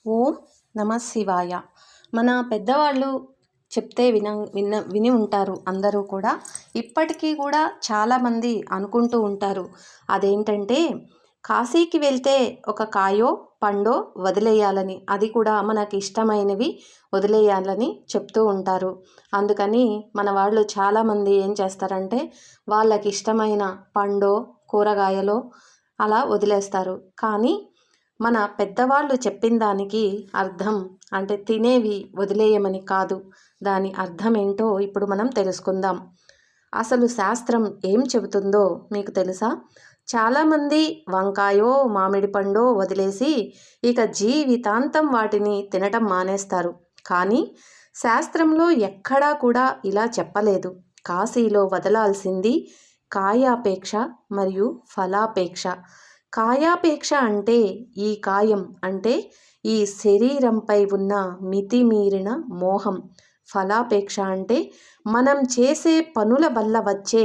ఓం నమ శివాయ. మన పెద్దవాళ్ళు చెప్తే విని ఉంటారు అందరూ కూడా. ఇప్పటికీ కూడా చాలామంది అనుకుంటూ ఉంటారు. అదేంటంటే కాశీకి వెళ్తే ఒక కాయో పండో వదిలేయాలని, అది కూడా మనకి ఇష్టమైనవి వదిలేయాలని చెప్తూ ఉంటారు. అందుకని మన వాళ్ళు చాలామంది ఏం చేస్తారంటే వాళ్ళకి ఇష్టమైన పండో కూరగాయలో అలా వదిలేస్తారు. కానీ మన పెద్దవాళ్ళు చెప్పిన దానికి అర్థం అంటే తినేవి వదిలేయమని కాదు. దాని అర్థం ఏంటో ఇప్పుడు మనం తెలుసుకుందాం. అసలు శాస్త్రం ఏం చెబుతుందో మీకు తెలుసా? చాలామంది వంకాయో మామిడి పండో వదిలేసి ఇక జీవితాంతం వాటిని తినటం మానేస్తారు. కానీ శాస్త్రంలో ఎక్కడా కూడా ఇలా చెప్పలేదు. కాశీలో వదలాల్సింది కాయాపేక్ష మరియు ఫలాపేక్ష. కాయాపేక్ష అంటే ఈ కాయం అంటే ఈ శరీరంపై ఉన్న మితిమీరిన మోహం. ఫలాపేక్ష అంటే మనం చేసే పనుల వల్ల వచ్చే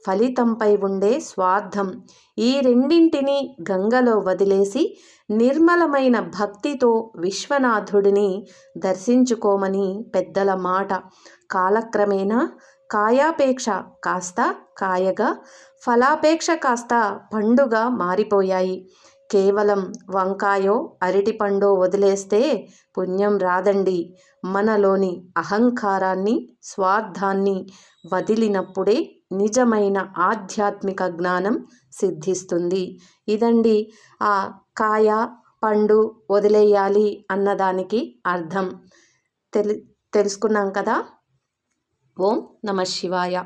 ఫలితంపై ఉండే స్వార్థం. ఈ రెండింటిని గంగలో వదిలేసి నిర్మలమైన భక్తితో విశ్వనాథుడిని దర్శించుకోమని పెద్దల మాట. కాలక్రమేణా కాయాపేక్ష కాస్త కాయగా, ఫలాపేక్ష కాస్త పండుగా మారిపోయాయి. కేవలం వంకాయో అరటిపండో వదిలేస్తే పుణ్యం రాదండి. మనలోని అహంకారాన్ని, స్వార్థాన్ని వదిలినప్పుడే నిజమైన ఆధ్యాత్మిక జ్ఞానం సిద్ధిస్తుంది. ఇదండి ఆ కాయ పండు వదిలేయాలి అన్నదానికి అర్థం. తెలుసుకున్నాం కదా. ఓం నమ శివాయ.